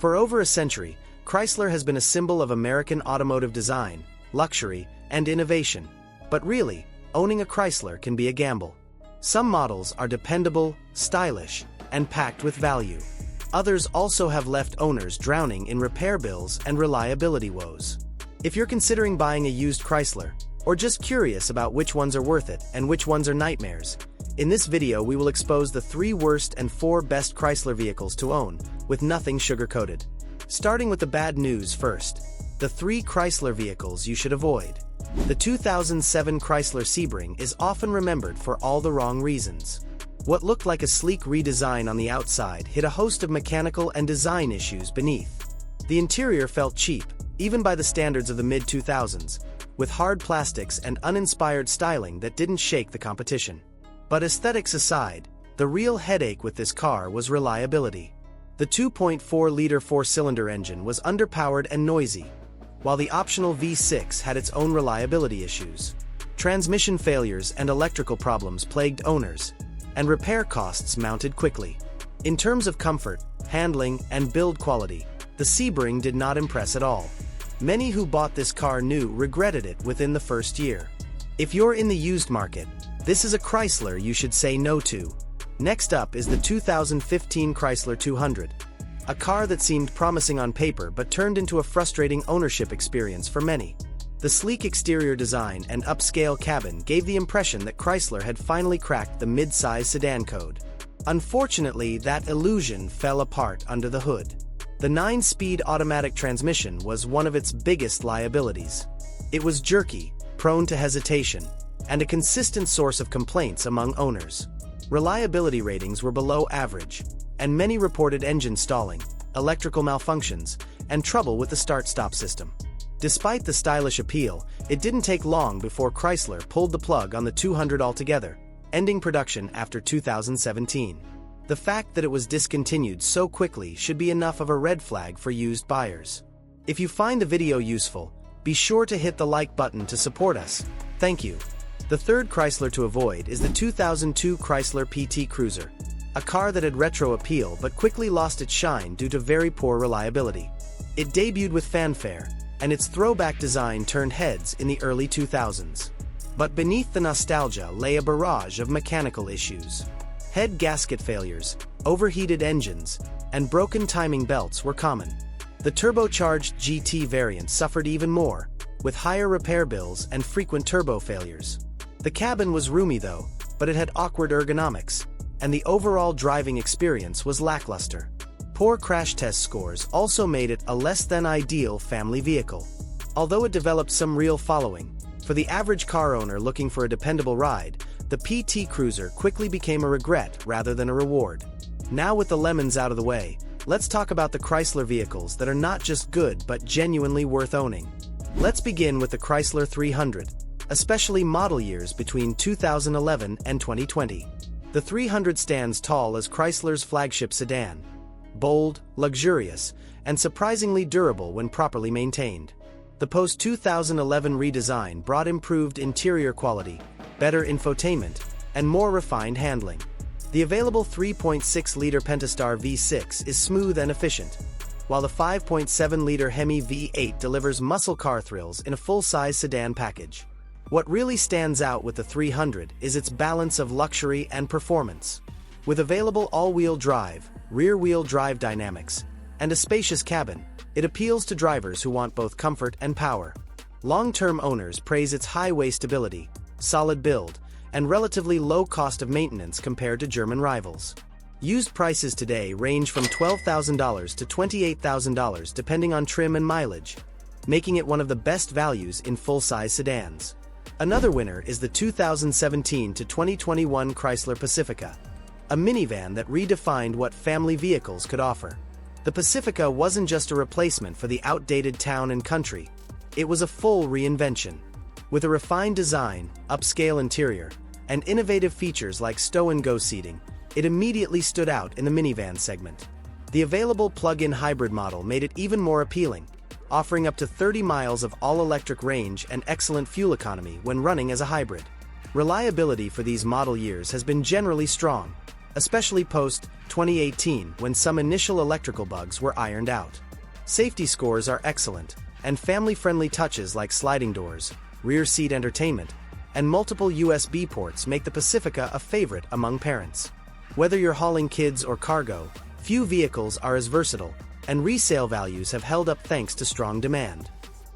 For over a century, Chrysler has been a symbol of American automotive design, luxury, and innovation. But really, owning a Chrysler can be a gamble. Some models are dependable, stylish, and packed with value. Others also have left owners drowning in repair bills and reliability woes. If you're considering buying a used Chrysler, or just curious about which ones are worth it and which ones are nightmares, in this video we will expose the 3 worst and 4 best Chrysler vehicles to own, with nothing sugar-coated. Starting with the bad news first, the 3 Chrysler vehicles you should avoid. The 2007 Chrysler Sebring is often remembered for all the wrong reasons. What looked like a sleek redesign on the outside hid a host of mechanical and design issues beneath. The interior felt cheap, even by the standards of the mid-2000s, with hard plastics and uninspired styling that didn't shake the competition. But aesthetics aside, the real headache with this car was reliability. The 2.4-liter 4-cylinder engine was underpowered and noisy, while the optional V6 had its own reliability issues. Transmission failures and electrical problems plagued owners, and repair costs mounted quickly. In terms of comfort, handling, and build quality, the Sebring did not impress at all. Many who bought this car new regretted it within the first year. If you're in the used market, this is a Chrysler you should say no to. Next up is the 2015 Chrysler 200, a car that seemed promising on paper but turned into a frustrating ownership experience for many. The sleek exterior design and upscale cabin gave the impression that Chrysler had finally cracked the mid-size sedan code. Unfortunately, that illusion fell apart under the hood. The 9-speed automatic transmission was one of its biggest liabilities. It was jerky, prone to hesitation, and a consistent source of complaints among owners. Reliability ratings were below average, and many reported engine stalling, electrical malfunctions, and trouble with the start-stop system. Despite the stylish appeal, it didn't take long before Chrysler pulled the plug on the 200 altogether, ending production after 2017. The fact that it was discontinued so quickly should be enough of a red flag for used buyers. If you find the video useful, be sure to hit the like button to support us. Thank you. The third Chrysler to avoid is the 2002 Chrysler PT Cruiser, a car that had retro appeal but quickly lost its shine due to very poor reliability. It debuted with fanfare, and its throwback design turned heads in the early 2000s. But beneath the nostalgia lay a barrage of mechanical issues. Head gasket failures, overheated engines, and broken timing belts were common. The turbocharged GT variant suffered even more, with higher repair bills and frequent turbo failures. The cabin was roomy though, but it had awkward ergonomics, and the overall driving experience was lackluster. Poor crash test scores also made it a less-than-ideal family vehicle. Although it developed some real following, for the average car owner looking for a dependable ride, the PT Cruiser quickly became a regret rather than a reward. Now with the lemons out of the way, let's talk about the Chrysler vehicles that are not just good but genuinely worth owning. Let's begin with the Chrysler 300, especially model years between 2011 and 2020. The 300 stands tall as Chrysler's flagship sedan. Bold, luxurious, and surprisingly durable when properly maintained. The post-2011 redesign brought improved interior quality, better infotainment, and more refined handling. The available 3.6-liter Pentastar V6 is smooth and efficient, while the 5.7-liter Hemi V8 delivers muscle car thrills in a full-size sedan package. What really stands out with the 300 is its balance of luxury and performance. With available all-wheel drive, rear-wheel drive dynamics, and a spacious cabin, it appeals to drivers who want both comfort and power. Long-term owners praise its highway stability, solid build, and relatively low cost of maintenance compared to German rivals. Used prices today range from $12,000 to $28,000 depending on trim and mileage, making it one of the best values in full-size sedans. Another winner is the 2017 to 2021 Chrysler Pacifica, a minivan that redefined what family vehicles could offer. The Pacifica wasn't just a replacement for the outdated town and country, it was a full reinvention. With a refined design, upscale interior, and innovative features like stow-and-go seating, it immediately stood out in the minivan segment. The available plug-in hybrid model made it even more appealing, offering up to 30 miles of all-electric range and excellent fuel economy when running as a hybrid. Reliability for these model years has been generally strong, especially post-2018 when some initial electrical bugs were ironed out. Safety scores are excellent, and family-friendly touches like sliding doors, rear seat entertainment, and multiple USB ports make the Pacifica a favorite among parents. Whether you're hauling kids or cargo, few vehicles are as versatile, and resale values have held up thanks to strong demand.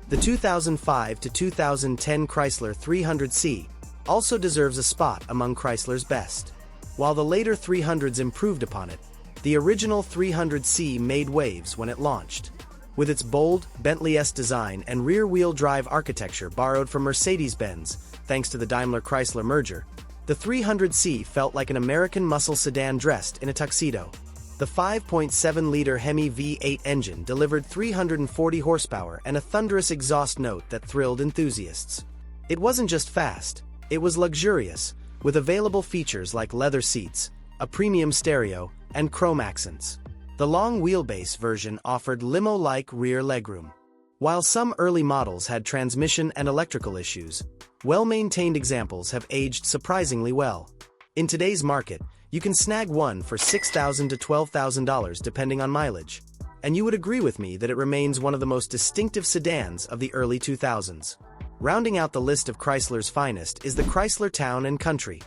The 2005 to 2010 Chrysler 300C also deserves a spot among Chrysler's best. While the later 300s improved upon it, the original 300C made waves when it launched. With its bold, Bentley-esque design and rear-wheel drive architecture borrowed from Mercedes-Benz, thanks to the Daimler-Chrysler merger, the 300C felt like an American muscle sedan dressed in a tuxedo. The 5.7-liter Hemi V8 engine delivered 340 horsepower and a thunderous exhaust note that thrilled enthusiasts. It wasn't just fast, it was luxurious, with available features like leather seats, a premium stereo, and chrome accents. The long wheelbase version offered limo-like rear legroom. While some early models had transmission and electrical issues, well-maintained examples have aged surprisingly well. In today's market, you can snag one for $6,000 to $12,000 depending on mileage, and you would agree with me that it remains one of the most distinctive sedans of the early 2000s. Rounding out the list of Chrysler's finest is the Chrysler Town & Country,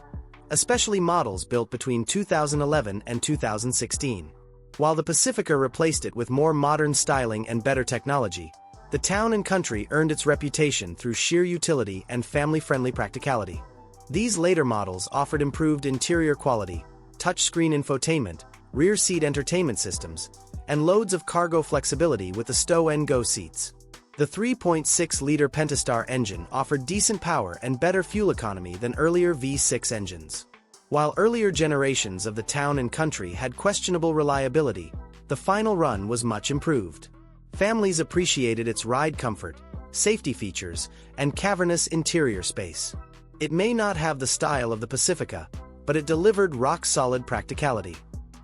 especially models built between 2011 and 2016. While the Pacifica replaced it with more modern styling and better technology, the Town & Country earned its reputation through sheer utility and family-friendly practicality. These later models offered improved interior quality, touchscreen infotainment, rear seat entertainment systems, and loads of cargo flexibility with the stow-and-go seats. The 3.6-liter Pentastar engine offered decent power and better fuel economy than earlier V6 engines. While earlier generations of the Town & Country had questionable reliability, the final run was much improved. Families appreciated its ride comfort, safety features, and cavernous interior space. It may not have the style of the Pacifica, but it delivered rock-solid practicality.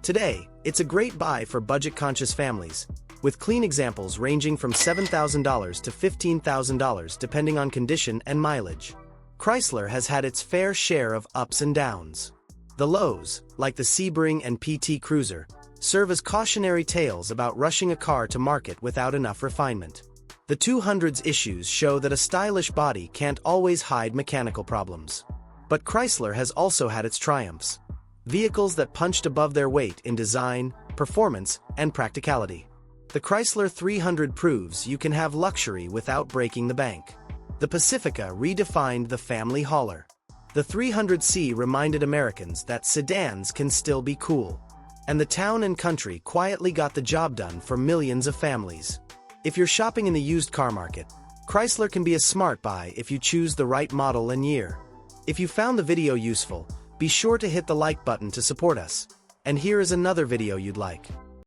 Today, it's a great buy for budget-conscious families, with clean examples ranging from $7,000 to $15,000 depending on condition and mileage. Chrysler has had its fair share of ups and downs. The lows, like the Sebring and PT Cruiser, serve as cautionary tales about rushing a car to market without enough refinement. The 200's issues show that a stylish body can't always hide mechanical problems. But Chrysler has also had its triumphs. Vehicles that punched above their weight in design, performance, and practicality. The Chrysler 300 proves you can have luxury without breaking the bank. The Pacifica redefined the family hauler. The 300C reminded Americans that sedans can still be cool. And the Town & Country quietly got the job done for millions of families. If you're shopping in the used car market, Chrysler can be a smart buy if you choose the right model and year. If you found the video useful, be sure to hit the like button to support us. And here is another video you'd like.